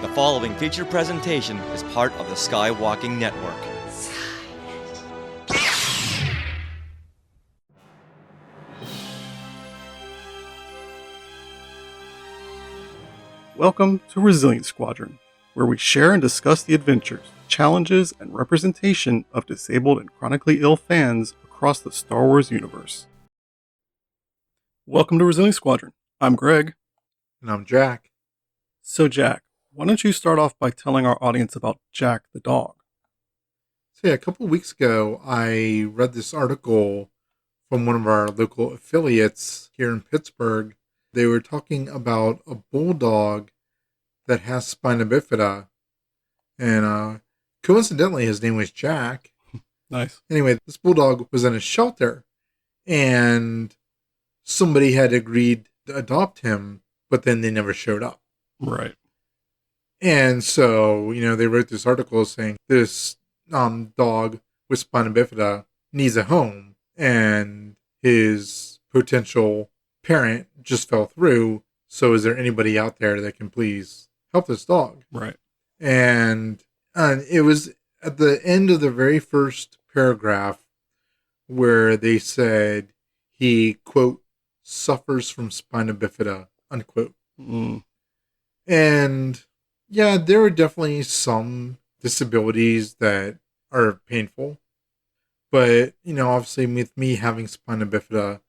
The following feature presentation is part of the Skywalking Network. Welcome to Resilience Squadron, where we share and discuss the adventures, challenges, and representation of disabled and chronically ill fans across the Star Wars universe. Welcome to Resilience Squadron. I'm Greg. And I'm Jack. So Jack, why don't you start off by telling our audience about Jack the dog? So yeah, a couple of weeks ago, I read this article from one of our local affiliates here in Pittsburgh. They were talking about a bulldog that has spina bifida. And coincidentally, his name was Jack. Nice. Anyway, this bulldog was in a shelter, and somebody had agreed to adopt him, but then they never showed up. Right. And so, they wrote this article saying this dog with spina bifida needs a home, and his potential parent just fell through. So is there anybody out there that can please help this dog? Right. And it was at the end of the very first paragraph where they said he, quote, suffers from spina bifida, unquote. And yeah, there are definitely some disabilities that are painful. But, obviously with me having spina bifida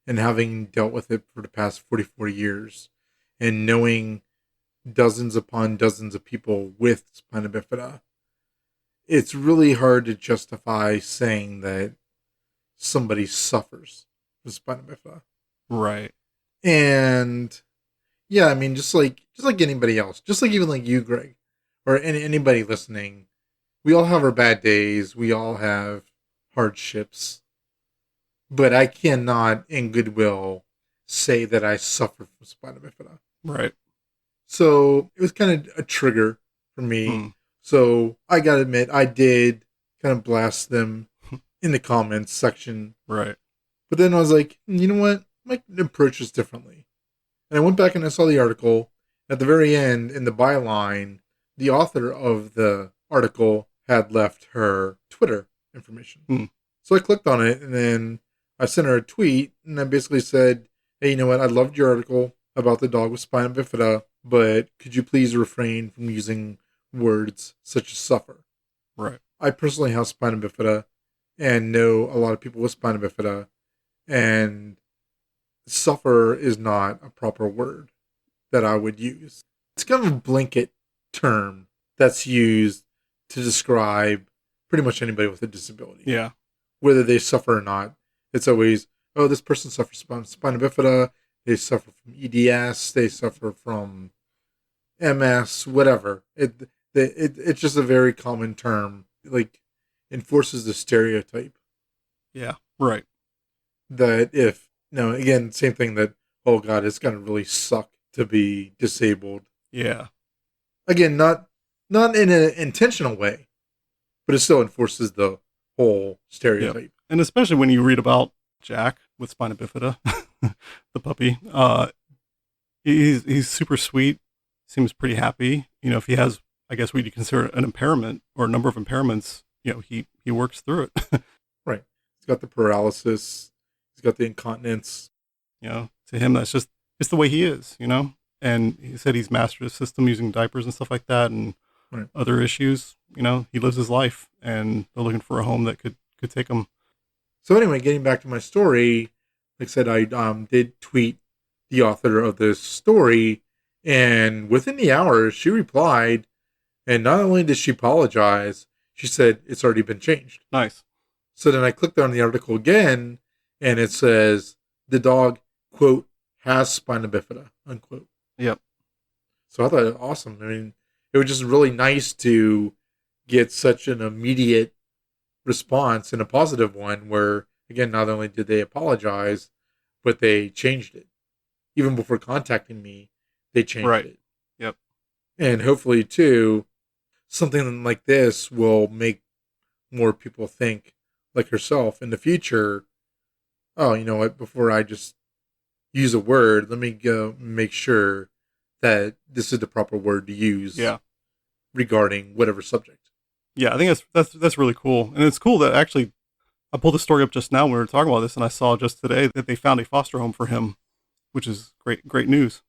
and having dealt with it for the past 44 years and knowing dozens upon dozens of people with spina bifida, it's really hard to justify saying that somebody suffers with spina bifida. Right. And yeah, I mean, just like anybody else, just like even like you, Greg, or anybody listening, we all have our bad days. We all have hardships, but I cannot in goodwill say that I suffer from spina bifida. Right. So it was kind of a trigger for me. So I gotta admit, I did kind of blast them in the comments section. Right. But then I was like, you know what? I might approach this differently. And I went back and I saw the article. At the very end, in the byline, the author of the article had left her Twitter information. So I clicked on it, and then I sent her a tweet, and I basically said, hey, you know what? I loved your article about the dog with spina bifida, but could you please refrain from using words such as suffer? Right. I personally have spina bifida and know a lot of people with spina bifida, and suffer is not a proper word that I would use. It's kind of a blanket term that's used to describe pretty much anybody with a disability. Yeah. Whether they suffer or not. It's always, oh, this person suffers from spina bifida, they suffer from EDS, they suffer from MS, whatever. It's just a very common term, like enforces the stereotype. Yeah. Right. That if, again, same thing that, oh God, it's going to really suck to be disabled. Yeah. Again, not in an intentional way, but it still enforces the whole stereotype. Yep. And especially when you read about Jack with spina bifida, the puppy, he's super sweet, seems pretty happy. If he has, I guess what you consider an impairment or a number of impairments, he works through it. Right. He's got the paralysis. He's got the incontinence. To him, that's just it's the way he is, And he said he's mastered his system using diapers and stuff like that, and right. Other issues. He lives his life, and they're looking for a home that could take him. So anyway, getting back to my story, like I said, I did tweet the author of this story, and within the hour, she replied, and not only did she apologize, she said it's already been changed. Nice. So then I clicked on the article again, and it says the dog, quote, has spina bifida, unquote. Yep. So I thought it was awesome. I mean, it was just really nice to get such an immediate response and a positive one where, again, not only did they apologize, but they changed it. Even before contacting me, they changed it. Yep. And hopefully, too, something like this will make more people think like herself in the future. Oh, you know what? Before I just use a word, let me go make sure that this is the proper word to use Yeah. regarding whatever subject. Yeah, I think that's really cool. And it's cool that actually I pulled the story up just now when we were talking about this, and I saw just today that they found a foster home for him, which is great news.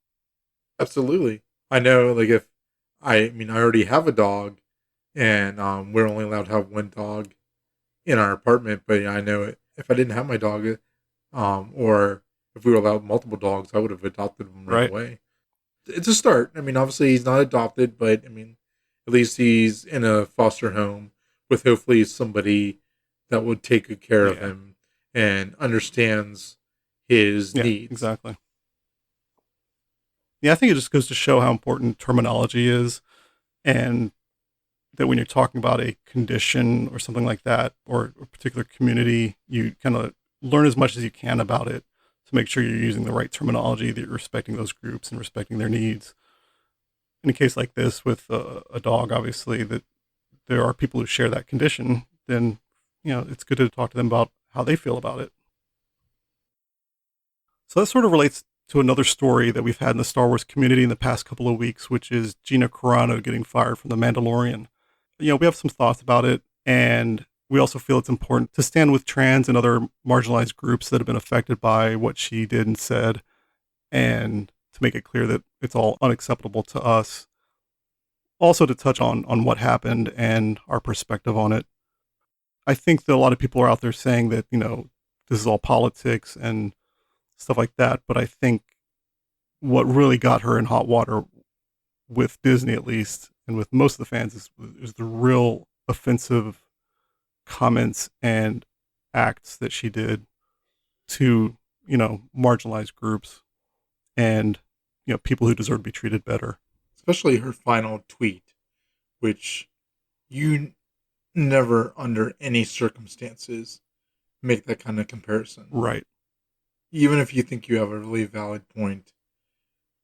Absolutely. I know, like, I already have a dog, and we're only allowed to have one dog in our apartment, but I know if I didn't have my dog, or if we were allowed multiple dogs, I would have adopted them right away. It's a start. I mean, obviously he's not adopted, but I mean, at least he's in a foster home with hopefully somebody that would take good care of him and understands his needs. Exactly. Yeah, I think it just goes to show how important terminology is, and that when you're talking about a condition or something like that, or a particular community, you kind of learn as much as you can about it to make sure you're using the right terminology, that you're respecting those groups and respecting their needs. In a case like this with a dog, obviously, that there are people who share that condition, then, it's good to talk to them about how they feel about it. So that sort of relates to another story that we've had in the Star Wars community in the past couple of weeks, which is Gina Carano getting fired from The Mandalorian. We have some thoughts about it, and we also feel it's important to stand with trans and other marginalized groups that have been affected by what she did and said, and to make it clear that it's all unacceptable to us. Also to touch on what happened and our perspective on it. I think that a lot of people are out there saying that, this is all politics and stuff like that, but I think what really got her in hot water, with Disney at least, and with most of the fans, is the real offensive comments and acts that she did to, marginalized groups and, people who deserve to be treated better. Especially her final tweet, which you never, under any circumstances, make that kind of comparison. Right. Even if you think you have a really valid point,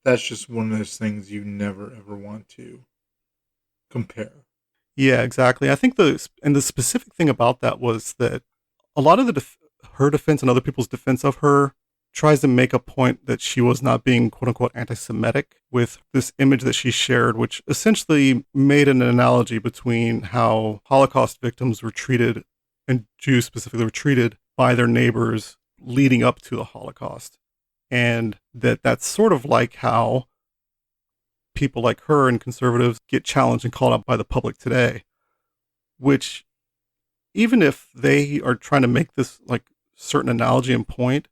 that's just one of those things you never, ever want to compare. Yeah, exactly. I think the specific thing about that was that a lot of her defense and other people's defense of her tries to make a point that she was not being quote unquote anti-Semitic with this image that she shared, which essentially made an analogy between how Holocaust victims were treated, and Jews specifically were treated by their neighbors leading up to the Holocaust. And that's sort of like how people like her and conservatives get challenged and called out by the public today, which, even if they are trying to make this like certain analogy and point,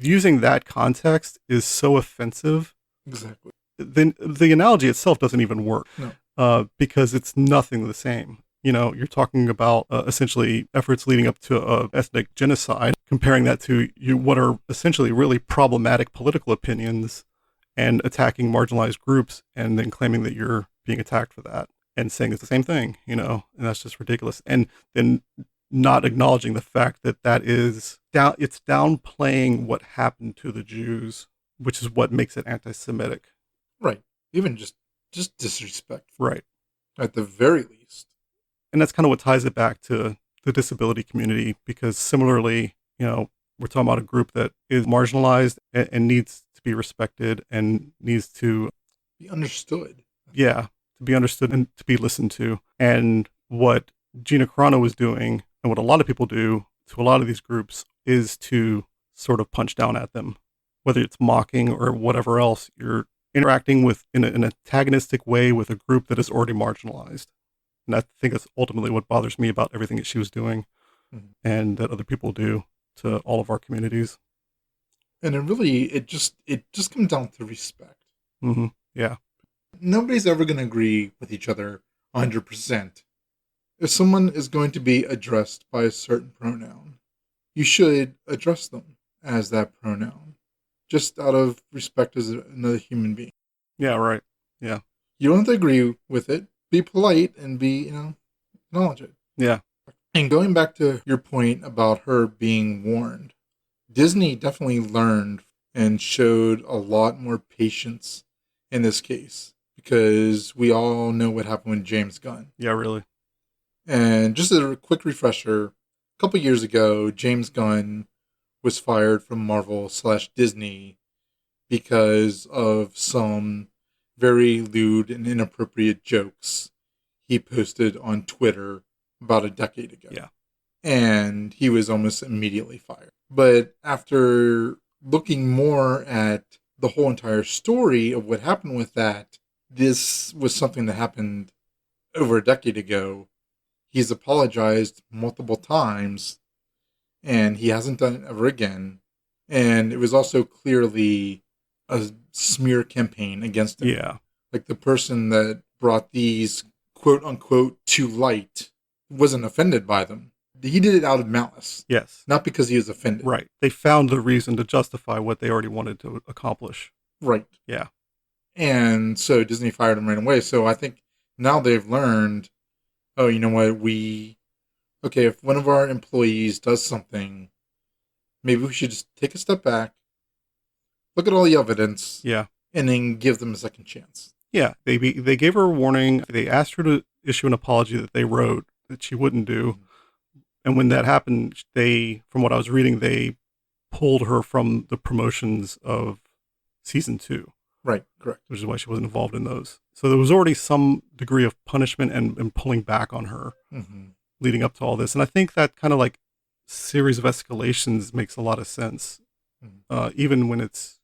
using that context is so offensive. Exactly. Then the analogy itself doesn't even work. No. Because it's nothing the same. You're talking about essentially efforts leading up to ethnic genocide, comparing that to what are essentially really problematic political opinions, and attacking marginalized groups, and then claiming that you're being attacked for that, and saying it's the same thing, and that's just ridiculous. And then not acknowledging the fact that is it's downplaying what happened to the Jews, which is what makes it anti-Semitic. Right. Even just disrespectful. Right. At the very least. And that's kind of what ties it back to the disability community, because similarly, we're talking about a group that is marginalized and needs to be respected and needs to be understood. Yeah, to be understood and to be listened to. And what Gina Carano was doing, and what a lot of people do to a lot of these groups, is to sort of punch down at them, whether it's mocking or whatever else. You're interacting with in an antagonistic way with a group that is already marginalized. And I think that's ultimately what bothers me about everything that she was doing, and that other people do to all of our communities. And it just comes down to respect. Mm-hmm. Yeah. Nobody's ever going to agree with each other 100%. If someone is going to be addressed by a certain pronoun, you should address them as that pronoun, just out of respect as another human being. Yeah, right. Yeah. You don't have to agree with it. Be polite and acknowledge it. Yeah. And going back to your point about her being warned, Disney definitely learned and showed a lot more patience in this case, because we all know what happened with James Gunn. Yeah, really. And just as a quick refresher, a couple years ago, James Gunn was fired from Marvel/Disney because of some very lewd and inappropriate jokes he posted on Twitter about a decade ago. Yeah. And he was almost immediately fired. But after looking more at the whole entire story of what happened with that, this was something that happened over a decade ago. He's apologized multiple times, and he hasn't done it ever again. And it was also clearly a smear campaign against him. Yeah. Like the person that brought these quote unquote to light wasn't offended by them. He did it out of malice. Yes. Not because he was offended. Right. They found the reason to justify what they already wanted to accomplish. Right. Yeah. And so Disney fired him right away. So I think now they've learned, oh, you know what? Okay, if one of our employees does something, maybe we should just take a step back, look at all the evidence, Yeah. and then give them a second chance. Yeah. They gave her a warning. They asked her to issue an apology that they wrote that she wouldn't do. Mm-hmm. And when that happened, from what I was reading, they pulled her from the promotions of season 2. Right, correct. Which is why she wasn't involved in those. So there was already some degree of punishment and pulling back on her leading up to all this. And I think that kind of like series of escalations makes a lot of sense, even when it's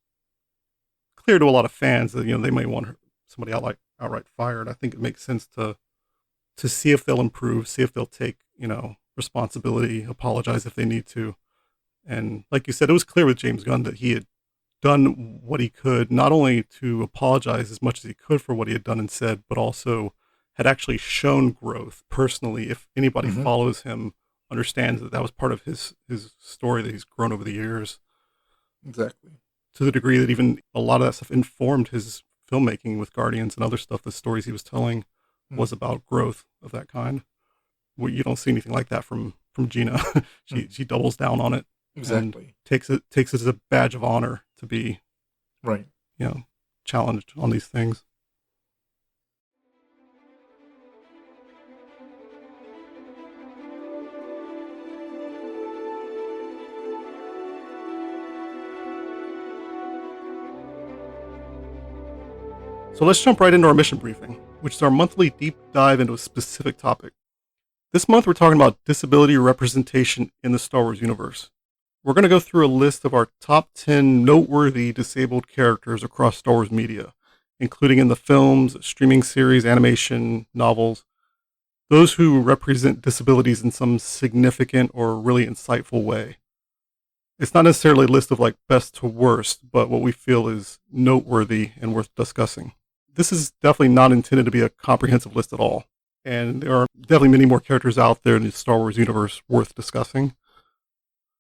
clear to a lot of fans that, they may want somebody outright fired. I think it makes sense to see if they'll improve, see if they'll take, responsibility, apologize if they need to. And like you said, it was clear with James Gunn that he had done what he could, not only to apologize as much as he could for what he had done and said, but also had actually shown growth personally. If anybody follows him, understands that was part of his story, that he's grown over the years. Exactly. To the degree that even a lot of that stuff informed his filmmaking with Guardians and other stuff. The stories he was telling was about growth of that kind. Well, you don't see anything like that from Gina. She doubles down on it. Exactly. Takes it as a badge of honor to be right. Challenged on these things. So let's jump right into our mission briefing, which is our monthly deep dive into a specific topic. This month, we're talking about disability representation in the Star Wars universe. We're going to go through a list of our top 10 noteworthy disabled characters across Star Wars media, including in the films, streaming series, animation, novels, those who represent disabilities in some significant or really insightful way. It's not necessarily a list of like best to worst, but what we feel is noteworthy and worth discussing. This is definitely not intended to be a comprehensive list at all. And there are definitely many more characters out there in the Star Wars universe worth discussing.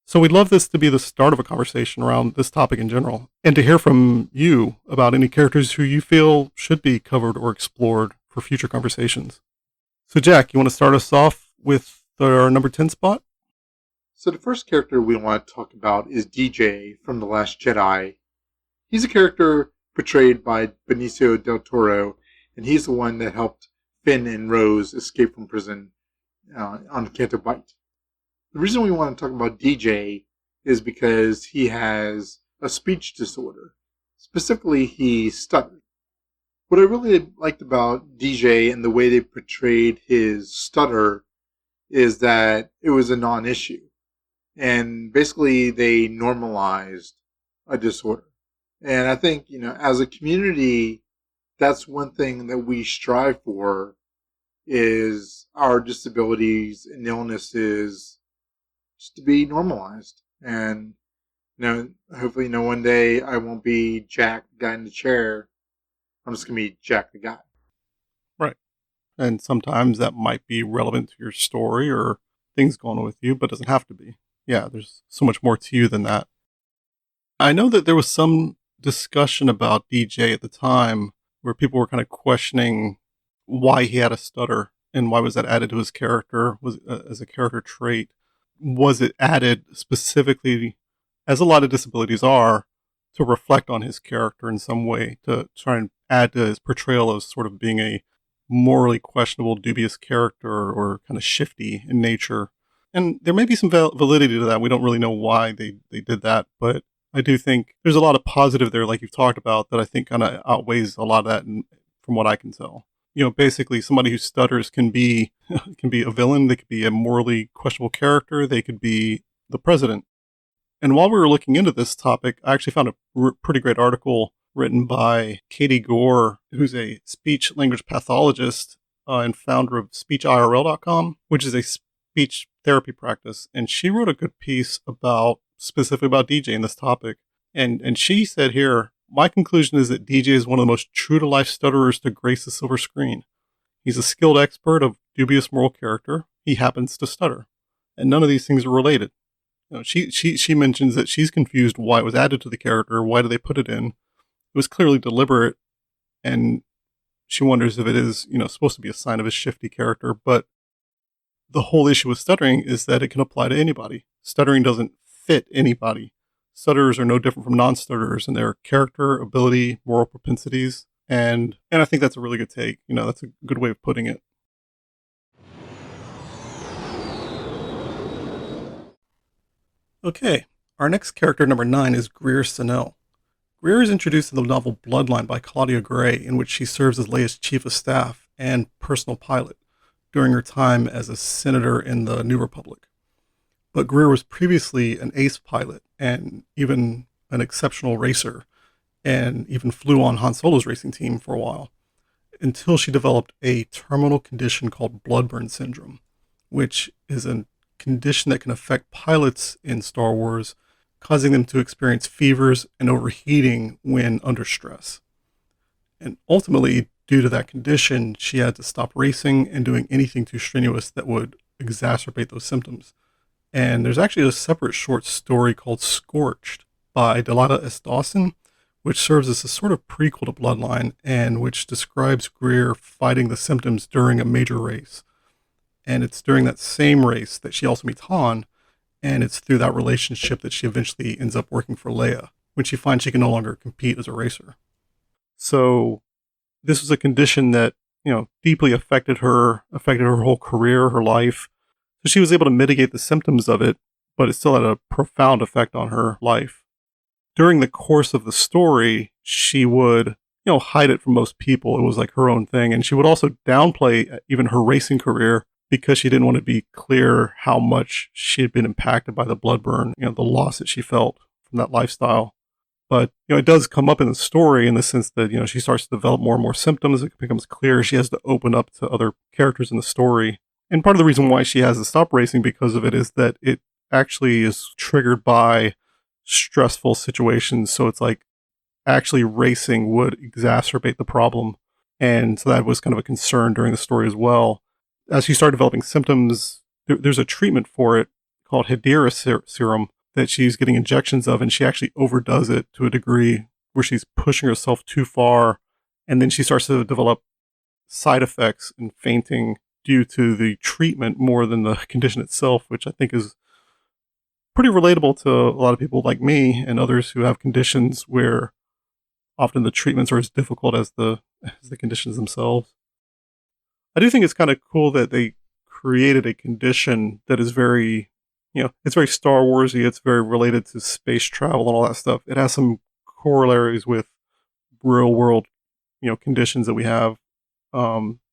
So we'd love this to be the start of a conversation around this topic in general, and to hear from you about any characters who you feel should be covered or explored for future conversations. So Jack, you want to start us off with our number 10 spot? So the first character we want to talk about is DJ from The Last Jedi. He's a character portrayed by Benicio del Toro, and he's the one that helped Finn and Rose escape from prison on Canto Bight. The reason we want to talk about DJ is because he has a speech disorder. Specifically, he stuttered. What I really liked about DJ and the way they portrayed his stutter is that it was a non-issue. And basically, they normalized a disorder. And I think, as a community, that's one thing that we strive for, is our disabilities and illnesses just to be normalized. And, hopefully, one day I won't be Jack, the guy in the chair. I'm just going to be Jack, the guy. Right. And sometimes that might be relevant to your story or things going on with you, but it doesn't have to be. Yeah, there's so much more to you than that. I know that there was some discussion about DJ at the time where people were kind of questioning why he had a stutter and why was that added to his character as a character trait. Was it added specifically, as a lot of disabilities are, to reflect on his character in some way, to try and add to his portrayal as sort of being a morally questionable, dubious character or kind of shifty in nature? And there may be some validity to that. We don't really know why they did that, but I do think there's a lot of positive there, like you've talked about, that I think kind of outweighs a lot of that from what I can tell. Basically somebody who stutters can be can be a villain, they could be a morally questionable character, they could be the president. And while we were looking into this topic, I actually found a pretty great article written by Katie Gore, who's a speech language pathologist and founder of SpeechIRL.com, which is a speech therapy practice. And she wrote a good piece specifically about DJ in this topic. And she said here, my conclusion is that DJ is one of the most true-to-life stutterers to grace the silver screen. He's a skilled expert of dubious moral character. He happens to stutter. And none of these things are related. She mentions that she's confused why it was added to the character. Why did they put it in? It was clearly deliberate. And she wonders if it is, supposed to be a sign of a shifty character. But the whole issue with stuttering is that it can apply to anybody. Stuttering doesn't fit anybody. Stutterers are no different from non-stutterers in their character, ability, moral propensities. And I think that's a really good take. That's a good way of putting it. Okay, our next character, number 9, is Greer Sanel. Greer is introduced in the novel Bloodline by Claudia Gray, in which she serves as Leia's chief of staff and personal pilot during her time as a senator in the New Republic. But Greer was previously an ace pilot and even an exceptional racer, and even flew on Han Solo's racing team for a while, until she developed a terminal condition called bloodburn syndrome, which is a condition that can affect pilots in Star Wars, causing them to experience fevers and overheating when under stress. And ultimately, due to that condition, she had to stop racing and doing anything too strenuous that would exacerbate those symptoms. And there's actually a separate short story called Scorched by Delilah S. Dawson, which serves as a sort of prequel to Bloodline, and which describes Greer fighting the symptoms during a major race. And it's during that same race that she also meets Han, and it's through that relationship that she eventually ends up working for Leia, when she finds she can no longer compete as a racer. So this was a condition that, deeply affected her whole career, her life. So she was able to mitigate the symptoms of it, but it still had a profound effect on her life. During the course of the story, she would, hide it from most people. It was like her own thing. And she would also downplay even her racing career because she didn't want to be clear how much she had been impacted by the bloodburn, the loss that she felt from that lifestyle. But, it does come up in the story in the sense that, she starts to develop more and more symptoms. It becomes clear she has to open up to other characters in the story. And part of the reason why she has to stop racing because of it is that it actually is triggered by stressful situations. So it's like actually racing would exacerbate the problem. And so that was kind of a concern during the story as well. As she started developing symptoms, there's a treatment for it called Herrera serum that she's getting injections of, and she actually overdoes it to a degree where she's pushing herself too far. And then she starts to develop side effects and fainting due to the treatment more than the condition itself, which I think is pretty relatable to a lot of people like me and others who have conditions where often the treatments are as difficult as the conditions themselves. I do think it's kind of cool that they created a condition that is very, it's very Star Warsy. It's very related to space travel and all that stuff. It has some corollaries with real world, conditions that we have,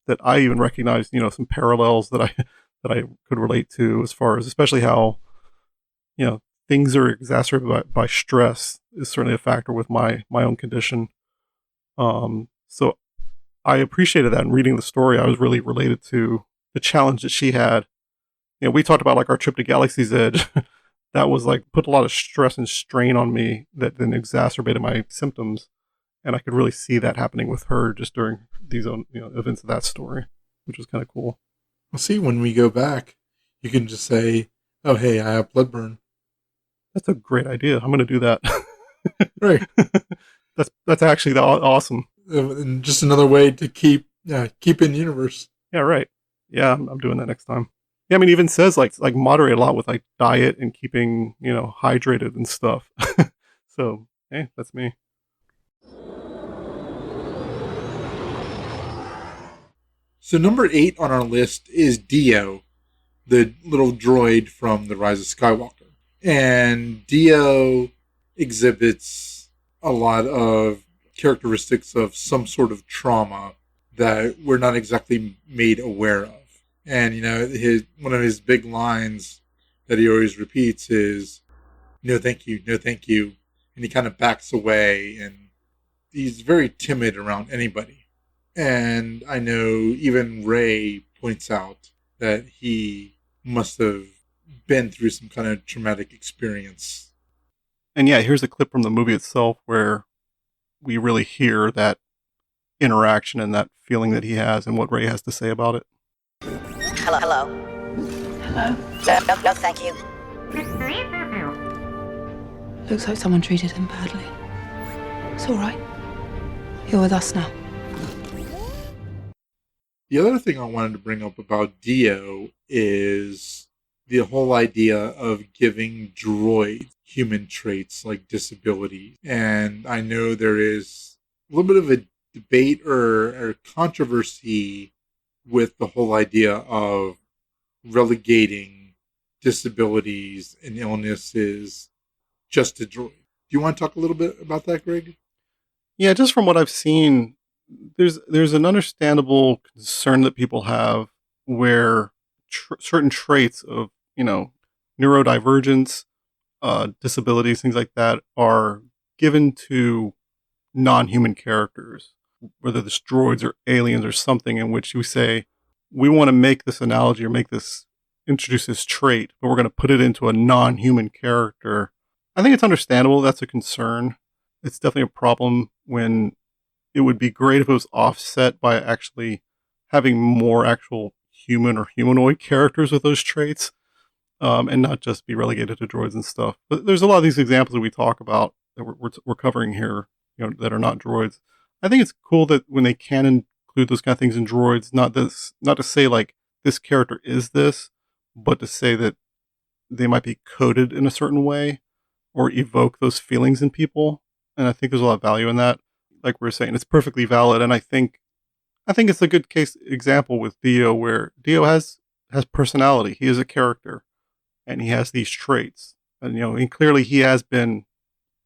that I even recognize, some parallels that I could relate to, as far as especially how, things are exacerbated by stress is certainly a factor with my own condition. So I appreciated that in reading the story. I was really related to the challenge that she had. We talked about like our trip to Galaxy's Edge. That was like put a lot of stress and strain on me that then exacerbated my symptoms. And I could really see that happening with her just during these events of that story, which was kind of cool. Well, see, when we go back, you can just say, oh, hey, I have bloodburn. That's a great idea. I'm going to do that. Right. That's actually awesome. And just another way to keep in universe. Yeah, right. Yeah, I'm doing that next time. Yeah, I mean, it even says like moderate a lot with like diet and keeping, hydrated and stuff. So, hey, that's me. So number 8 on our list is Dio, the little droid from The Rise of Skywalker. And Dio exhibits a lot of characteristics of some sort of trauma that we're not exactly made aware of. And, one of his big lines that he always repeats is, "No, thank you. No, thank you." And he kind of backs away, and he's very timid around anybody. And I know even Ray points out that he must have been through some kind of traumatic experience. And yeah, here's a clip from the movie itself where we really hear that interaction and that feeling that he has and what Ray has to say about it. Hello. Hello. No, thank you. Looks like someone treated him badly. It's all right. You're with us now. The other thing I wanted to bring up about Dio is the whole idea of giving droids human traits like disabilities. And I know there is a little bit of a debate or controversy with the whole idea of relegating disabilities and illnesses just to droids. Do you want to talk a little bit about that, Greg? Yeah, just from what I've seen, there's an understandable concern that people have where certain traits of, neurodivergence, disabilities, things like that are given to non-human characters, whether it's droids or aliens or something, in which you say, we want to make this analogy or introduce this trait, but we're going to put it into a non-human character. I think it's understandable. That's a concern. It's definitely a problem when it would be great if it was offset by actually having more actual human or humanoid characters with those traits, and not just be relegated to droids and stuff. But there's a lot of these examples that we talk about that we're covering here, that are not droids. I think it's cool that when they can include those kind of things in droids, not to say like this character is this, but to say that they might be coded in a certain way or evoke those feelings in people. And I think there's a lot of value in that. Like we were saying, it's perfectly valid. And I think it's a good case example with Dio, where Dio has personality. He is a character and he has these traits. And, and clearly he has been,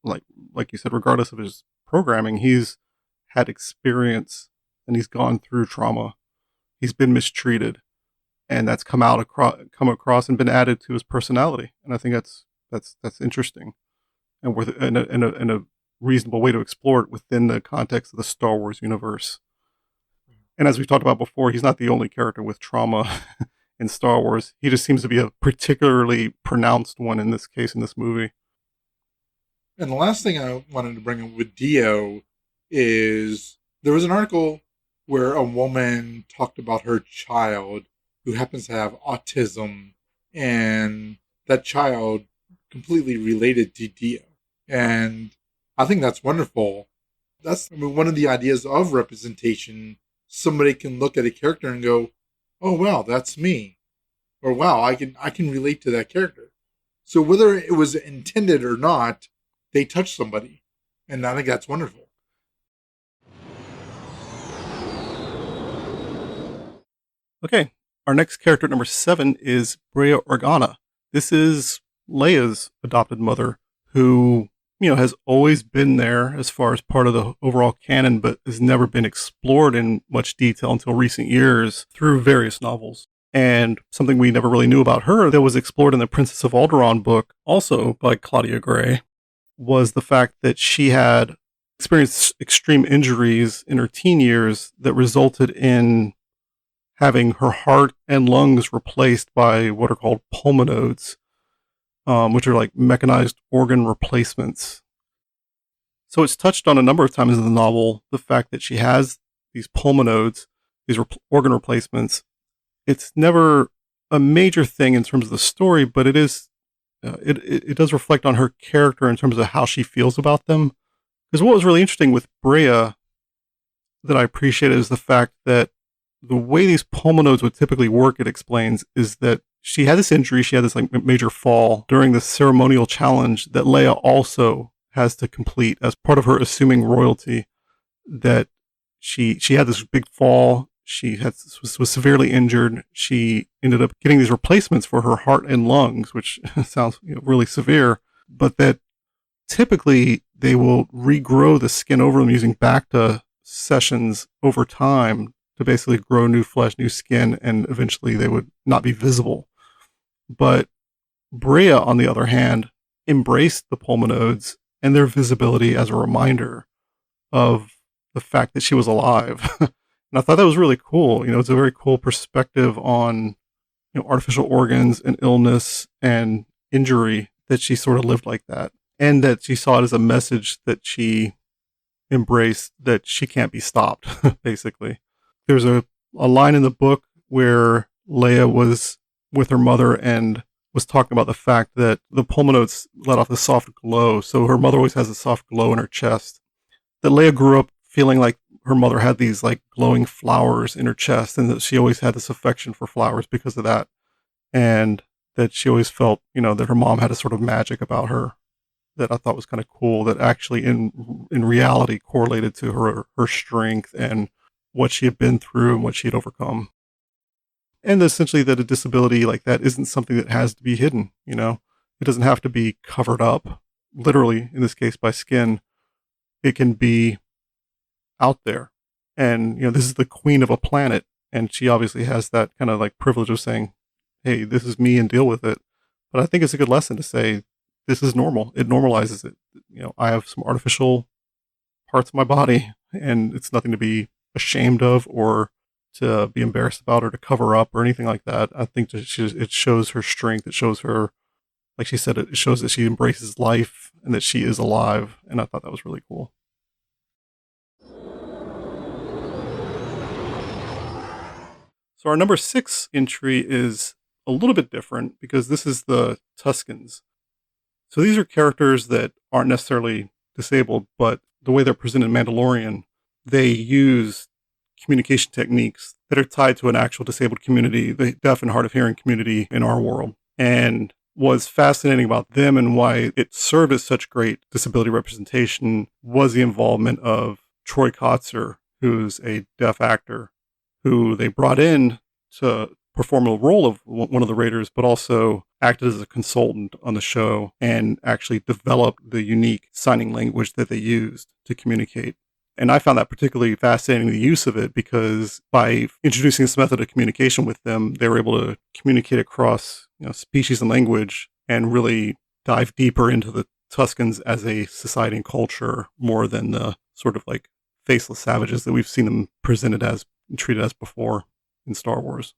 like you said, regardless of his programming, he's had experience and he's gone through trauma. He's been mistreated, and that's come across and been added to his personality. And I think that's interesting and worth in a reasonable way to explore it within the context of the Star Wars universe. And as we talked about before, he's not the only character with trauma in Star Wars. He just seems to be a particularly pronounced one in this case, in this movie. And the last thing I wanted to bring up with Dio is there was an article where a woman talked about her child who happens to have autism, and that child completely related to Dio. And I think that's wonderful. That's one of the ideas of representation. Somebody can look at a character and go, "Oh wow, that's me," or "Wow, I can relate to that character." So whether it was intended or not, they touch somebody, and I think that's wonderful. Okay, our next character, number 7, is Breha Organa. This is Leia's adopted mother, who has always been there as far as part of the overall canon, but has never been explored in much detail until recent years through various novels. And something we never really knew about her that was explored in the Princess of Alderaan book, also by Claudia Gray, was the fact that she had experienced extreme injuries in her teen years that resulted in having her heart and lungs replaced by what are called pulmonodes, which are like mechanized organ replacements. So it's touched on a number of times in the novel, the fact that she has these pulmonodes, these organ replacements. It's never a major thing in terms of the story, but it is. It does reflect on her character in terms of how she feels about them. Because what was really interesting with Breha that I appreciated is the fact that the way these pulmonodes would typically work, it explains, is that she had this injury, she had this major fall during the ceremonial challenge that Leia also has to complete as part of her assuming royalty, that she had this big fall, was severely injured, she ended up getting these replacements for her heart and lungs, which sounds really severe, but that typically they will regrow the skin over them using Bacta sessions over time to basically grow new flesh, new skin, and eventually they would not be visible. But Brea, on the other hand, embraced the pulmonodes and their visibility as a reminder of the fact that she was alive. And I thought that was really cool. It's a very cool perspective on artificial organs and illness and injury, that she sort of lived like that. And that she saw it as a message that she embraced, that she can't be stopped, basically. There's a line in the book where Leia was with her mother and was talking about the fact that the pulmonodes let off a soft glow. So her mother always has a soft glow in her chest. That Leia grew up feeling like her mother had these like glowing flowers in her chest, and that she always had this affection for flowers because of that. And that she always felt, that her mom had a sort of magic about her that I thought was kind of cool, that actually in reality correlated to her strength and what she had been through and what she had overcome. And essentially that a disability like that isn't something that has to be hidden, It doesn't have to be covered up, literally, in this case, by skin. It can be out there. And, this is the queen of a planet, and she obviously has that kind of like privilege of saying, hey, this is me and deal with it. But I think it's a good lesson to say, this is normal. It normalizes it. I have some artificial parts of my body, and it's nothing to be ashamed of or to be embarrassed about or to cover up or anything like that. I think that it shows her strength. It shows her, like she said, it shows that she embraces life and that she is alive. And I thought that was really cool. So our number 6 entry is a little bit different because this is the Tuscans. So these are characters that aren't necessarily disabled, but the way they're presented in Mandalorian, they use communication techniques that are tied to an actual disabled community, the deaf and hard of hearing community in our world. And what's fascinating about them and why it served as such great disability representation was the involvement of Troy Kotzer, who's a deaf actor, who they brought in to perform the role of one of the Raiders, but also acted as a consultant on the show and actually developed the unique signing language that they used to communicate. And I found that particularly fascinating, the use of it, because by introducing this method of communication with them, they were able to communicate across species and language and really dive deeper into the Tuscans as a society and culture more than the sort of like faceless savages that we've seen them presented as and treated as before in Star Wars.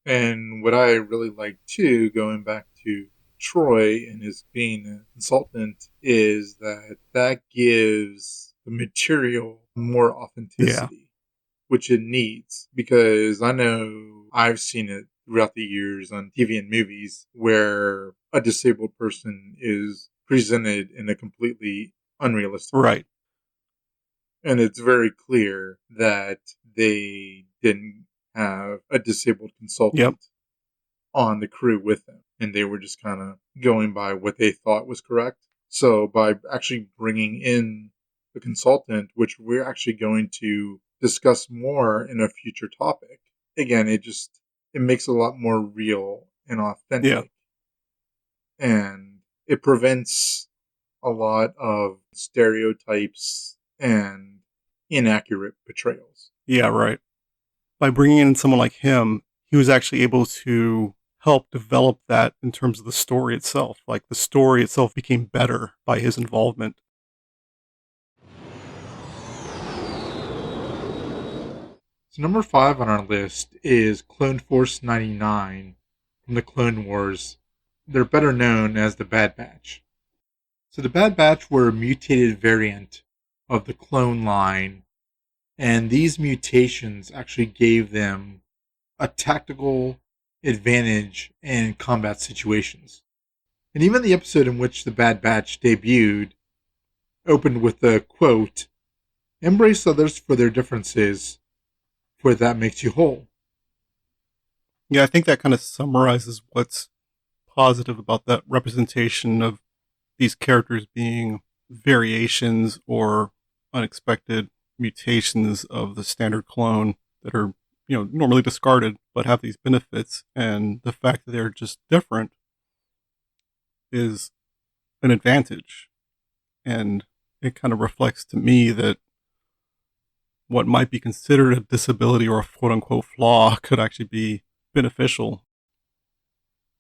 And what I really like too, going back to Troy and his being a consultant, is that gives the material more authenticity, which it needs. Because I know I've seen it throughout the years on TV and movies where a disabled person is presented in a completely unrealistic way. Right. And it's very clear that they didn't have a disabled consultant on the crew with them. And they were just kind of going by what they thought was correct. So by actually bringing in the consultant, which we're actually going to discuss more in a future topic, again, it makes it a lot more real and authentic. Yeah. And it prevents a lot of stereotypes and inaccurate portrayals. Yeah, right. By bringing in someone like him, he was actually able to help develop that in terms of the story itself. Like the story itself became better by his involvement. So number 5 on our list is Clone Force 99 from the Clone Wars. They're better known as the Bad Batch. So the Bad Batch were a mutated variant of the clone line, and these mutations actually gave them a tactical advantage in combat situations. And even the episode in which the Bad Batch debuted opened with the quote, "Embrace others for their differences, for that makes you whole." Yeah, I think that kind of summarizes what's positive about that representation of these characters being variations or unexpected mutations of the standard clone that are, normally discarded, but have these benefits. And the fact that they're just different is an advantage. And it kind of reflects to me that what might be considered a disability or a quote-unquote flaw could actually be beneficial.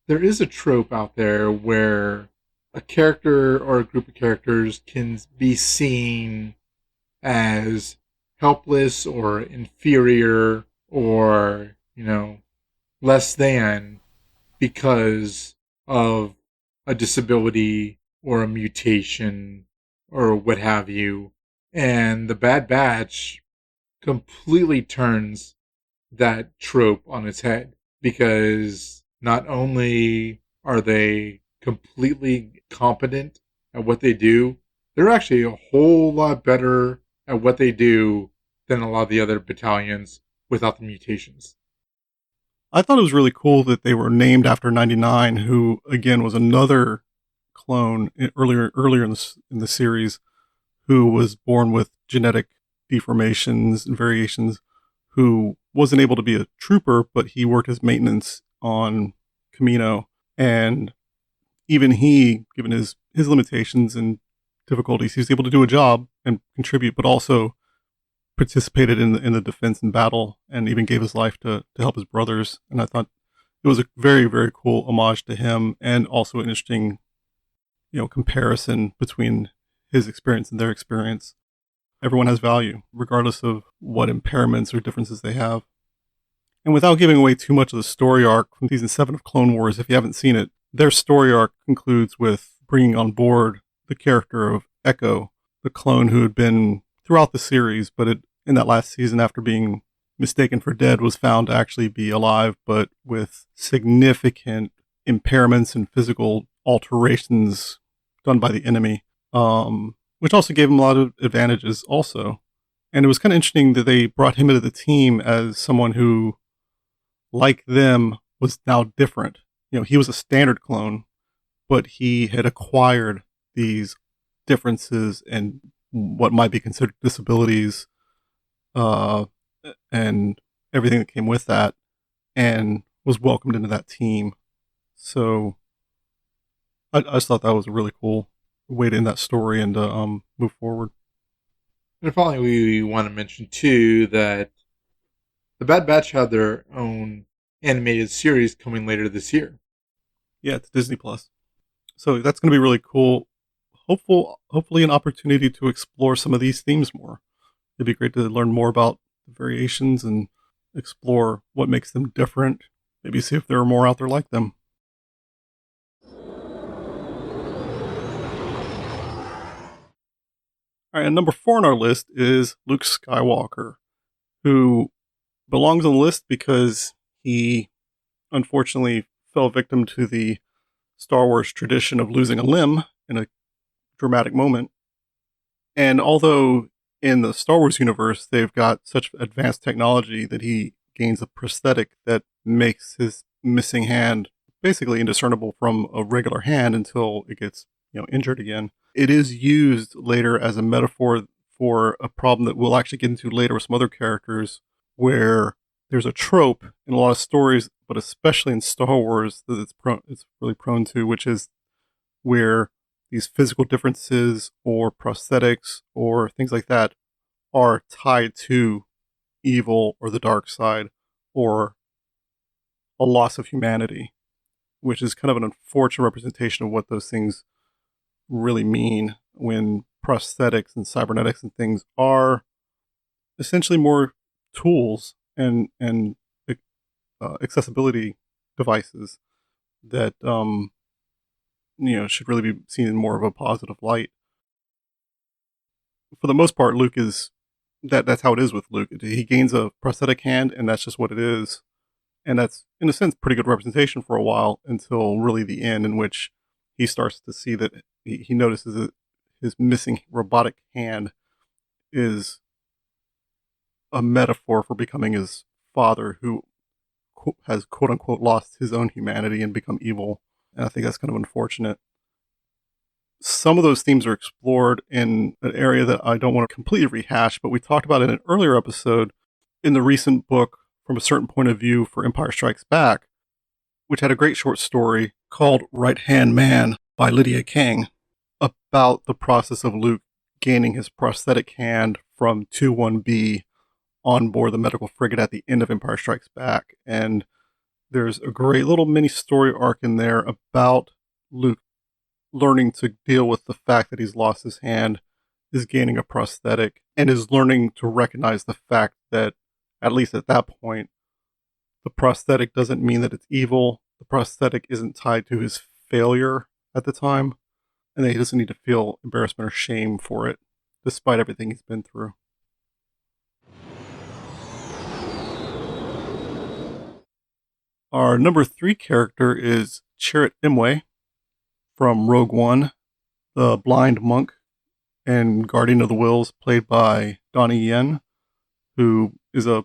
There is a trope out there where a character or a group of characters can be seen as helpless or inferior or, less than because of a disability or a mutation or what have you. And the Bad Batch completely turns that trope on its head, because not only are they completely competent at what they do, they're actually a whole lot better at what they do than a lot of the other battalions without the mutations. I thought it was really cool that they were named after 99, who again was another clone earlier in the series, who was born with genetic deformations and variations, who wasn't able to be a trooper, but he worked as maintenance on Kamino. And even he, given his limitations and difficulties, he was able to do a job and contribute, but also participated in the defense and battle, and even gave his life to help his brothers. And I thought it was a very, very cool homage to him, and also an interesting, comparison between his experience and their experience. Everyone has value, regardless of what impairments or differences they have. And without giving away too much of the story arc from season 7 of Clone Wars, if you haven't seen it, their story arc concludes with bringing on board the character of Echo, the clone who had been throughout the series, but in that last season, after being mistaken for dead, was found to actually be alive, but with significant impairments and physical alterations done by the enemy, which also gave him a lot of advantages also. And it was kind of interesting that they brought him into the team as someone who, like them, was now different. He was a standard clone, but he had acquired these differences and what might be considered disabilities, and everything that came with that, and was welcomed into that team. So I just thought that was a really cool way to end that story and to move forward. And finally, we want to mention too that the Bad Batch had their own animated series coming later this year. Yeah, it's Disney Plus. So that's going to be really cool. Hopefully an opportunity to explore some of these themes more. It'd be great to learn more about the variations and explore what makes them different. Maybe see if there are more out there like them. All right, and number 4 on our list is Luke Skywalker, who belongs on the list because he unfortunately fell victim to the Star Wars tradition of losing a limb in a dramatic moment. And although in the Star Wars universe, they've got such advanced technology that he gains a prosthetic that makes his missing hand basically indiscernible from a regular hand until it gets, injured again. It is used later as a metaphor for a problem that we'll actually get into later with some other characters, where there's a trope in a lot of stories, but especially in Star Wars, that it's really prone to, which is where these physical differences or prosthetics or things like that are tied to evil or the dark side or a loss of humanity, which is kind of an unfortunate representation of what those things really mean, when prosthetics and cybernetics and things are essentially more tools and accessibility devices that should really be seen in more of a positive light. For the most part, Luke is that's how it is with Luke. He gains a prosthetic hand, and that's just what it is. And that's, in a sense, pretty good representation for a while, until really the end, in which he starts to see that he notices that his missing robotic hand is a metaphor for becoming his father, who has quote unquote lost his own humanity and become evil. And I think that's kind of unfortunate. Some of those themes are explored in an area that I don't want to completely rehash, but we talked about in an earlier episode in the recent book From a Certain Point of View for Empire Strikes Back, which had a great short story called Right Hand Man by Lydia Kang. about the process of Luke gaining his prosthetic hand from 21B on board the medical frigate at the end of Empire Strikes Back. And there's a great little mini story arc in there about Luke learning to deal with the fact that he's lost his hand, is gaining a prosthetic, and is learning to recognize the fact that, at least at that point, the prosthetic doesn't mean that it's evil. The prosthetic isn't tied to his failure at the time, and that he doesn't need to feel embarrassment or shame for it, despite everything he's been through. Our number 3 character is Chirrut Emway from Rogue One, the blind monk and Guardian of the Wills, played by Donnie Yen, who is a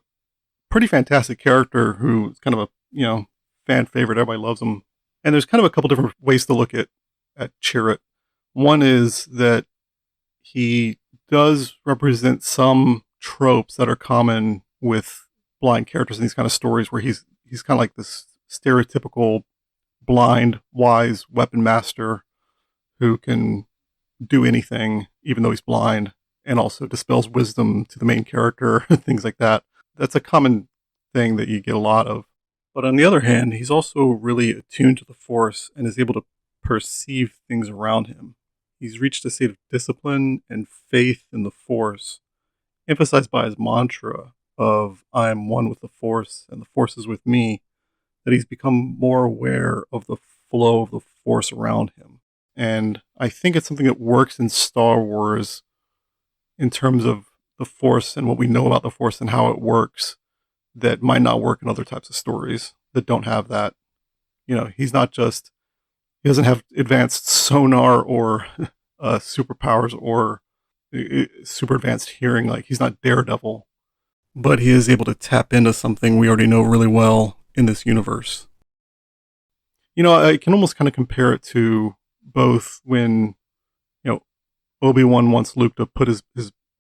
pretty fantastic character who's kind of a, fan favorite. Everybody loves him. And there's kind of a couple different ways to look at Chirrut. One is that he does represent some tropes that are common with blind characters in these kind of stories, where he's kind of like this stereotypical blind, wise weapon master who can do anything, even though he's blind, and also dispels wisdom to the main character, things like that. That's a common thing that you get a lot of. But on the other hand, he's also really attuned to the Force and is able to perceive things around him. He's reached a state of discipline and faith in the Force, emphasized by his mantra of "I am one with the Force and the Force is with me," that he's become more aware of the flow of the Force around him. And I think it's something that works in Star Wars in terms of the Force and what we know about the Force and how it works, that might not work in other types of stories that don't have that. He doesn't have advanced sonar or superpowers or super advanced hearing. Like, he's not Daredevil, but he is able to tap into something we already know really well in this universe. I can almost kind of compare it to both when, Obi-Wan wants Luke to put his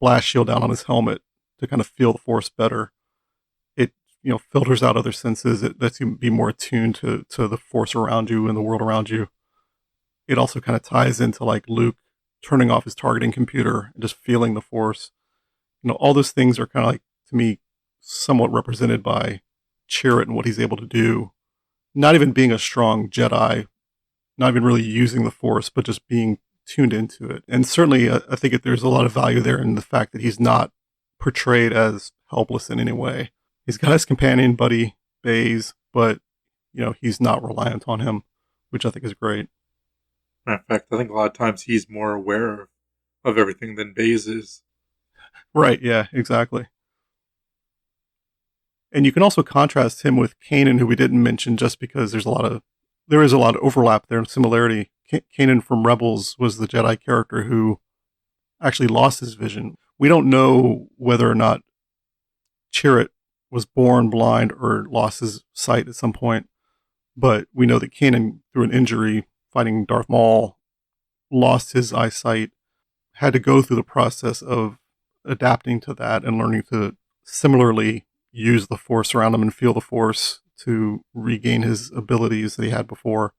blast shield down on his helmet to kind of feel the Force better. It, filters out other senses. It lets you be more attuned to the Force around you and the world around you. It also kind of ties into like Luke turning off his targeting computer and just feeling the Force. All those things are kind of like, to me, somewhat represented by Chirrut and what he's able to do. Not even being a strong Jedi, not even really using the Force, but just being tuned into it. And certainly, I think there's a lot of value there in the fact that he's not portrayed as helpless in any way. He's got his companion buddy, Baze, but, he's not reliant on him, which I think is great. Matter of fact, I think a lot of times he's more aware of everything than Baze is. Right, yeah, exactly. And you can also contrast him with Kanan, who we didn't mention, just because there is a lot of overlap there and similarity. Kanan from Rebels was the Jedi character who actually lost his vision. We don't know whether or not Chirrut was born blind or lost his sight at some point, but we know that Kanan, through an injury fighting Darth Maul, lost his eyesight, had to go through the process of adapting to that and learning to similarly use the Force around him and feel the Force to regain his abilities that he had before.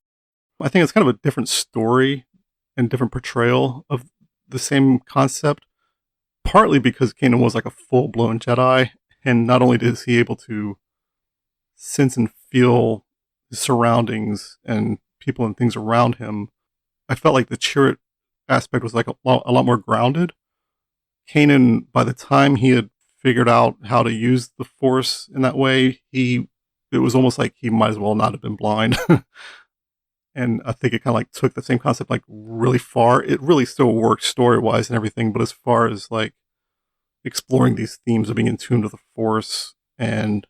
I think it's kind of a different story and different portrayal of the same concept, partly because Kanan was like a full-blown Jedi, and not only is he able to sense and feel his surroundings and people and things around him, I felt like the Chirrut aspect was like a lot more grounded. Kanan, by the time he had figured out how to use the Force in that way, it was almost like he might as well not have been blind. And I think it kind of like took the same concept like really far. It really still worked story-wise and everything, but as far as like exploring these themes of being in tune to the Force and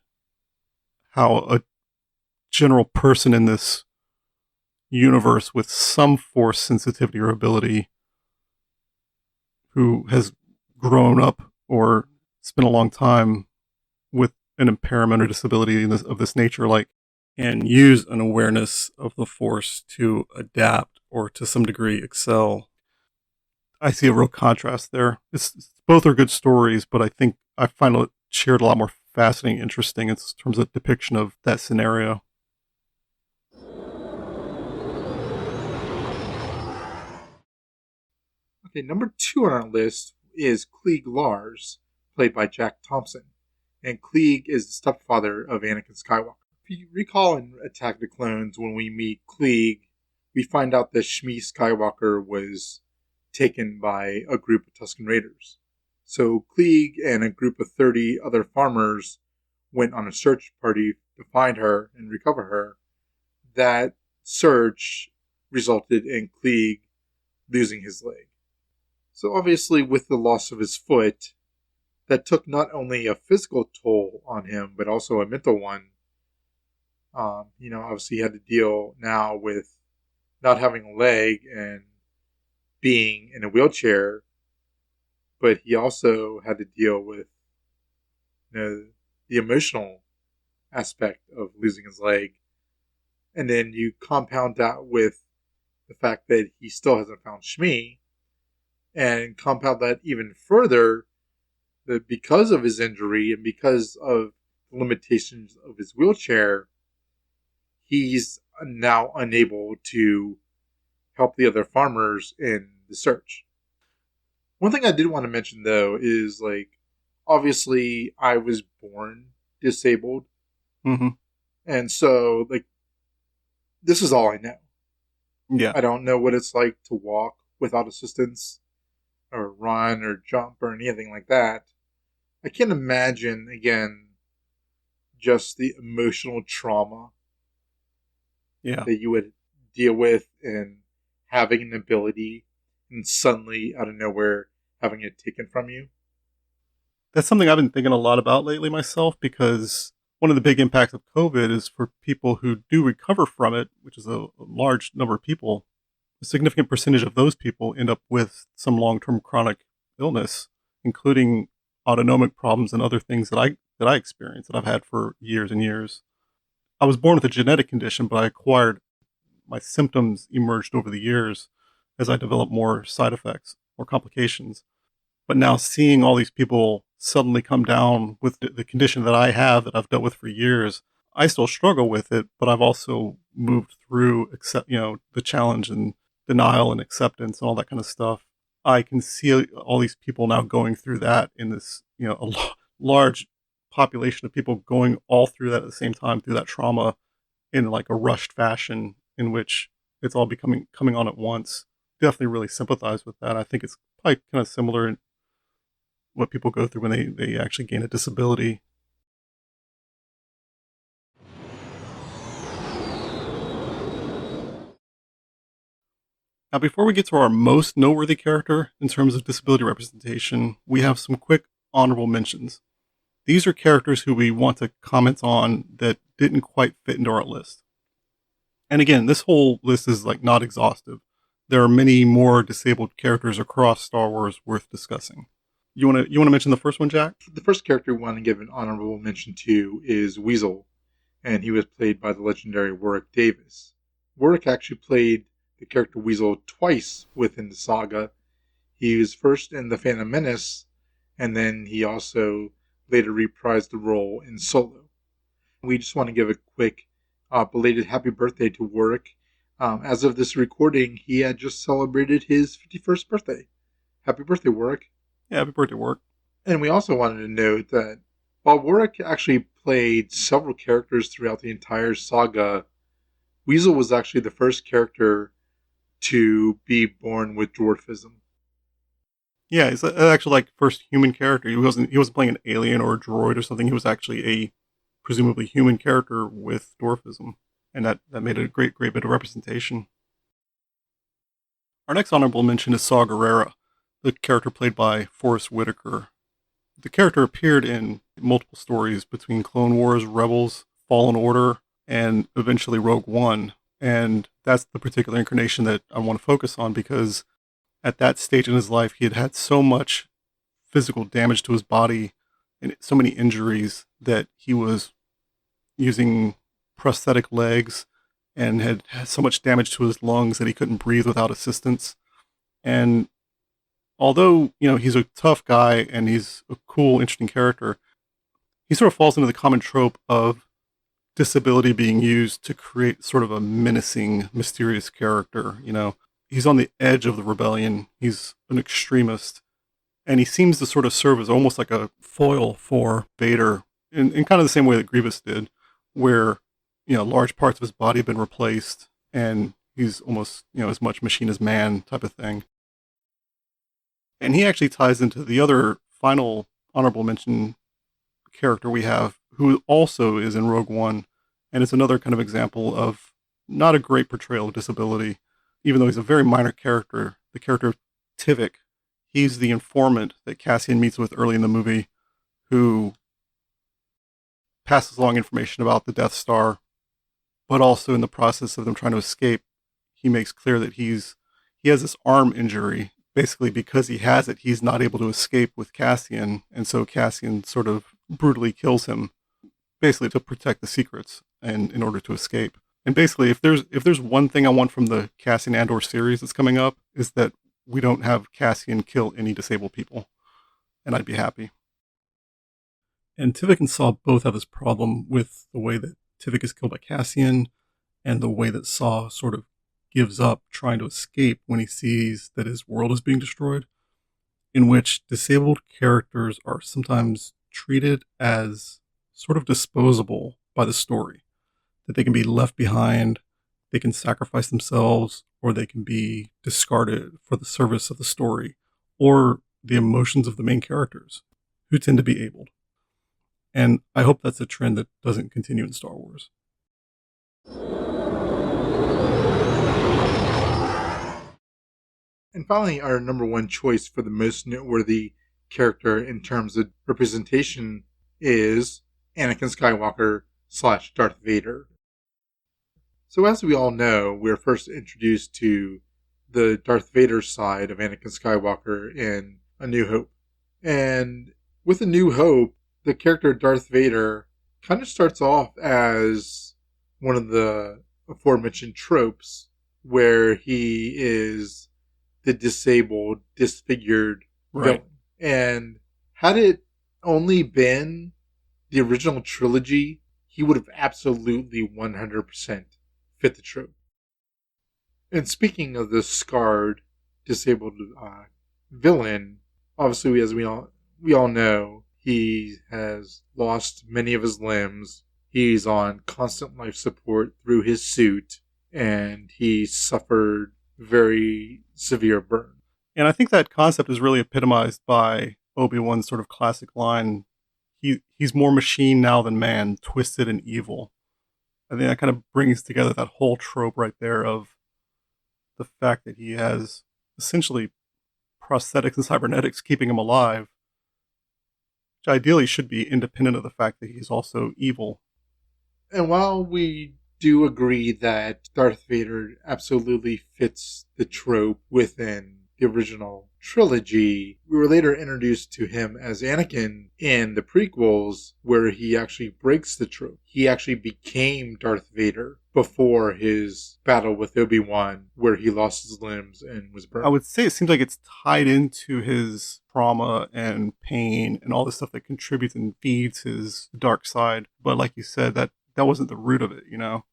how a general person in this universe with some Force sensitivity or ability who has grown up or spent a long time with an impairment or disability of this nature, like, and use an awareness of the Force to adapt or to some degree excel. I see a real contrast there. Both are good stories, but I think I find Chirrut a lot more fascinating, interesting in terms of depiction of that scenario. Okay, number 2 on our list is Klig Lars, played by Jack Thompson. And Klig is the stepfather of Anakin Skywalker. If you recall in Attack of the Clones, when we meet Klig, we find out that Shmi Skywalker was taken by a group of Tuscan raiders. So Klig and a group of 30 other farmers went on a search party to find her and recover her. That search resulted in Klig losing his leg. So obviously with the loss of his foot, that took not only a physical toll on him, but also a mental one. Obviously he had to deal now with not having a leg and being in a wheelchair, but he also had to deal with the emotional aspect of losing his leg. And then you compound that with the fact that he still hasn't found Shmi, and compound that even further, that because of his injury and because of the limitations of his wheelchair, he's now unable to help the other farmers in the search. One thing I did want to mention, though, is, obviously I was born disabled. Mm-hmm. And so, this is all I know. Yeah. I don't know what it's like to walk without assistance or run or jump or anything like that. I can't imagine, again, just the emotional trauma that you would deal with in having an ability and suddenly, out of nowhere, having it taken from you. That's something I've been thinking a lot about lately myself, because one of the big impacts of COVID is for people who do recover from it, which is a large number of people. A significant percentage of those people end up with some long-term chronic illness, including autonomic problems and other things that I experience, that I've had for years and years. I was born with a genetic condition, but my symptoms emerged over the years as I developed more side effects or complications. But now seeing all these people suddenly come down with the condition that I have, that I've dealt with for years, I still struggle with it, but I've also moved through the challenge and denial and acceptance and all that kind of stuff. I can see all these people now going through that in this, a large population of people going all through that at the same time, through that trauma in a rushed fashion in which it's all coming on at once. Definitely really sympathize with that. I think it's probably kind of similar in what people go through when they actually gain a disability. Now, before we get to our most noteworthy character in terms of disability representation, we have some quick honorable mentions. These are characters who we want to comment on that didn't quite fit into our list. And again, this whole list is not exhaustive. There are many more disabled characters across Star Wars worth discussing. You want to mention the first one, Jack? The first character we want to give an honorable mention to is Weasel, and he was played by the legendary Warwick Davis. Warwick actually played the character Weasel twice within the saga. He was first in The Phantom Menace, and then he also later reprised the role in Solo. We just want to give a quick belated happy birthday to Warwick. As of this recording, he had just celebrated his 51st birthday. Happy birthday, Warwick. Yeah, happy birthday, Warwick. And we also wanted to note that while Warwick actually played several characters throughout the entire saga, Weasel was actually the first character to be born with dwarfism. Yeah, he's actually first human character. He wasn't playing an alien or a droid or something. He was actually a presumably human character with dwarfism, and that made it a great bit of representation. Our next honorable mention is Saw Gerrera, the character played by Forrest Whitaker. The character appeared in multiple stories between Clone Wars, Rebels, Fallen Order, and eventually Rogue One. And that's the particular incarnation that I want to focus on, because at that stage in his life, he had had so much physical damage to his body and so many injuries that he was using prosthetic legs and had so much damage to his lungs that he couldn't breathe without assistance. And although, he's a tough guy and he's a cool, interesting character, he sort of falls into the common trope of disability being used to create sort of a menacing, mysterious character. he's on the edge of the rebellion. He's an extremist. And he seems to sort of serve as almost like a foil for Vader in kind of the same way that Grievous did, where, large parts of his body have been replaced and he's almost, as much machine as man type of thing. And he actually ties into the other final honorable mention character we have, who also is in Rogue One. And it's another kind of example of not a great portrayal of disability, even though he's a very minor character. The character of Tivik. He's the informant that Cassian meets with early in the movie, who passes along information about the Death Star, but also in the process of them trying to escape, he makes clear that he has this arm injury. Basically, because he has it, he's not able to escape with Cassian, and so Cassian sort of brutally kills him, basically to protect the secrets and in order to escape. And basically, if there's one thing I want from the Cassian Andor series that's coming up, is that we don't have Cassian kill any disabled people, and I'd be happy. And Tivik and Saw both have this problem with the way that Tivik is killed by Cassian, and the way that Saw sort of gives up trying to escape when he sees that his world is being destroyed, in which disabled characters are sometimes treated as sort of disposable by the story, that they can be left behind, they can sacrifice themselves, or they can be discarded for the service of the story, or the emotions of the main characters, who tend to be abled. And I hope that's a trend that doesn't continue in Star Wars. And finally, our number one choice for the most noteworthy character in terms of representation is Anakin Skywalker / Darth Vader. So as we all know, we're first introduced to the Darth Vader side of Anakin Skywalker in A New Hope. And with A New Hope, the character Darth Vader kind of starts off as one of the aforementioned tropes where he is the disabled, disfigured villain. And had it only been the original trilogy, he would have absolutely 100% fit the trope. And speaking of the scarred, disabled villain, obviously, as we all know, he has lost many of his limbs. He's on constant life support through his suit, and he suffered very severe burn. And I think that concept is really epitomized by Obi-Wan's sort of classic line, he's more machine now than man, twisted and evil. I think that kind of brings together that whole trope right there of the fact that he has essentially prosthetics and cybernetics keeping him alive, which ideally should be independent of the fact that he's also evil. And while we do agree that Darth Vader absolutely fits the trope within the original trilogy, we were later introduced to him as Anakin in the prequels, where he actually breaks the trope. He actually became Darth Vader before his battle with Obi-Wan, where he lost his limbs and was burned. I would say it seems like it's tied into his trauma and pain and all the stuff that contributes and feeds his dark side. But like you said, that wasn't the root of it,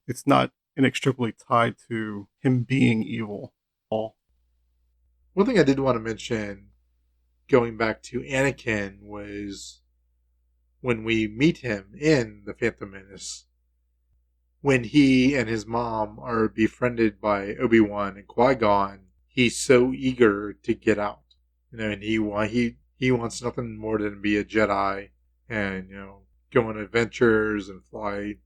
It's not inextricably tied to him being evil at all. One thing I did want to mention, going back to Anakin, was when we meet him in The Phantom Menace, when he and his mom are befriended by Obi-Wan and Qui-Gon, he's so eager to get out. And he wants nothing more than to be a Jedi and, go on adventures and fly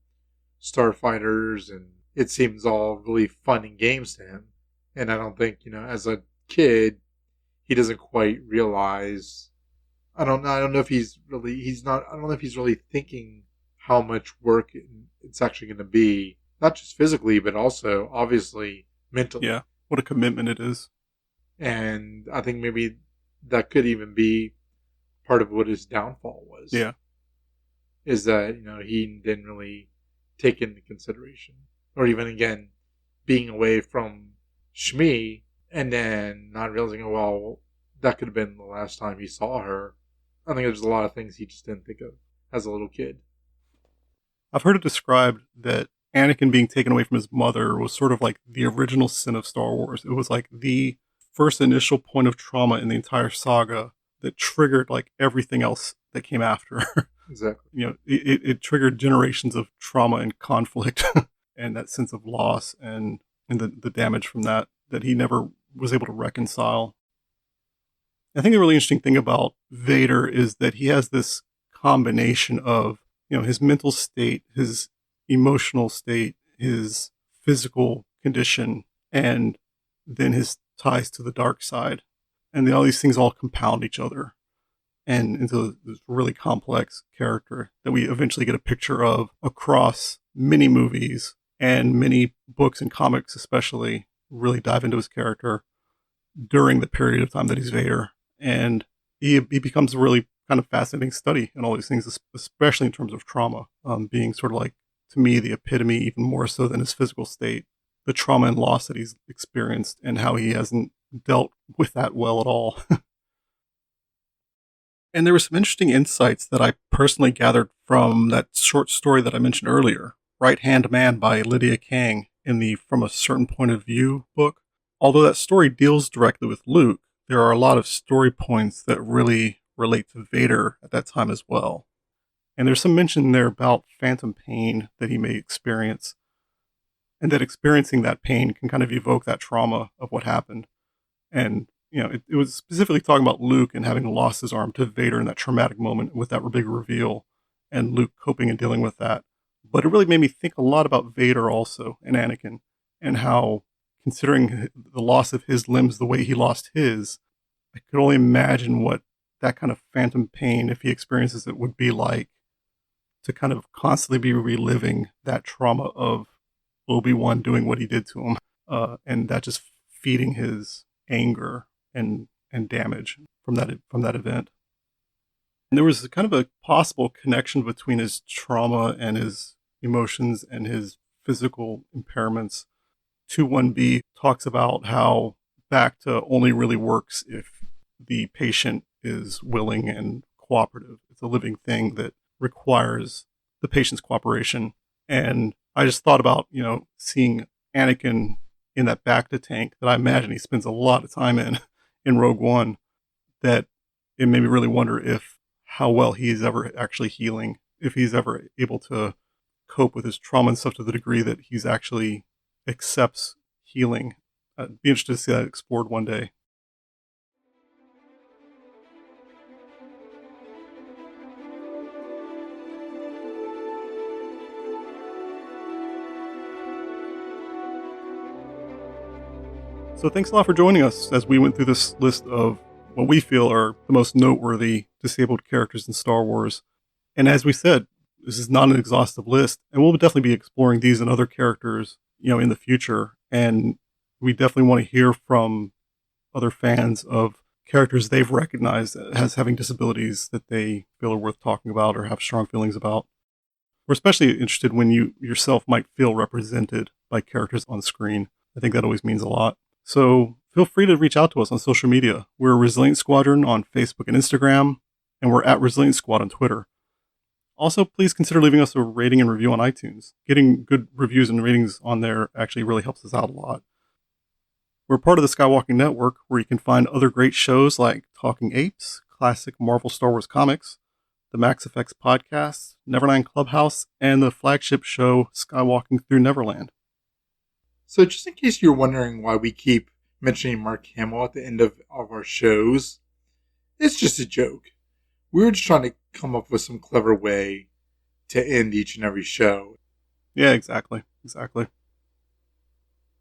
starfighters, and it seems all really fun and games to him. And I don't think, as a kid, he doesn't quite realize. I don't know if he's really thinking how much work it's actually going to be, not just physically, but also obviously mentally. Yeah, what a commitment it is. And I think maybe that could even be part of what his downfall was. Yeah, is that he didn't really take into consideration, or even again being away from Shmi. And then not realizing, that could have been the last time he saw her. I think there's a lot of things he just didn't think of as a little kid. I've heard it described that Anakin being taken away from his mother was sort of like the original sin of Star Wars. It was like the first initial point of trauma in the entire saga that triggered like everything else that came after. Exactly. It triggered generations of trauma and conflict and that sense of loss and the damage from that he never was able to reconcile. I think the really interesting thing about Vader is that he has this combination of, his mental state, his emotional state, his physical condition, and then his ties to the dark side. And all these things all compound each other and into this really complex character that we eventually get a picture of across many movies and many books and comics especially really dive into his character during the period of time that he's Vader. And he becomes a really kind of fascinating study in all these things, especially in terms of trauma, being sort of like, to me, the epitome, even more so than his physical state, the trauma and loss that he's experienced and how he hasn't dealt with that well at all. And there were some interesting insights that I personally gathered from that short story that I mentioned earlier, Right Hand Man by Lydia Kang in the From a Certain Point of View book. Although that story deals directly with Luke, there are a lot of story points that really relate to Vader at that time as well. And there's some mention there about phantom pain that he may experience, and that experiencing that pain can kind of evoke that trauma of what happened. And, it was specifically talking about Luke and having lost his arm to Vader in that traumatic moment with that big reveal, and Luke coping and dealing with that. But it really made me think a lot about Vader also, and Anakin, and how, considering the loss of his limbs the way he lost his, I could only imagine what that kind of phantom pain, if he experiences it, would be like to kind of constantly be reliving that trauma of Obi-Wan doing what he did to him, and that just feeding his anger and damage from that event. And there was kind of a possible connection between his trauma and his emotions and his physical impairments. 2-1B talks about how Bacta only really works if the patient is willing and cooperative. It's a living thing that requires the patient's cooperation. And I just thought about, seeing Anakin in that Bacta tank that I imagine he spends a lot of time in Rogue One, that it made me really wonder how well he's ever actually healing, if he's ever able to cope with his trauma and stuff to the degree that he's actually accepts healing. I'd be interested to see that explored one day. So thanks a lot for joining us as we went through this list of what we feel are the most noteworthy disabled characters in Star Wars. And as we said, this is not an exhaustive list, and we'll definitely be exploring these and other characters, in the future. And we definitely want to hear from other fans of characters they've recognized as having disabilities that they feel are worth talking about or have strong feelings about. We're especially interested when you yourself might feel represented by characters on screen. I think that always means a lot. So feel free to reach out to us on social media. We're Resilience Squadron on Facebook and Instagram, and we're at Resilience Squad on Twitter. Also, please consider leaving us a rating and review on iTunes. Getting good reviews and ratings on there actually really helps us out a lot. We're part of the Skywalking Network, where you can find other great shows like Talking Apes, classic Marvel Star Wars comics, the Max Effects podcast, Neverland Clubhouse, and the flagship show Skywalking Through Neverland. So just in case you're wondering why we keep mentioning Mark Hamill at the end of our shows, it's just a joke. We were just trying to come up with some clever way to end each and every show. Yeah, exactly.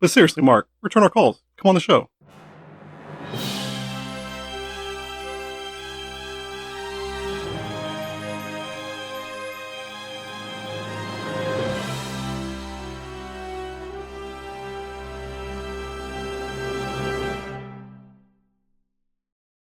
But seriously, Mark, return our calls. Come on the show.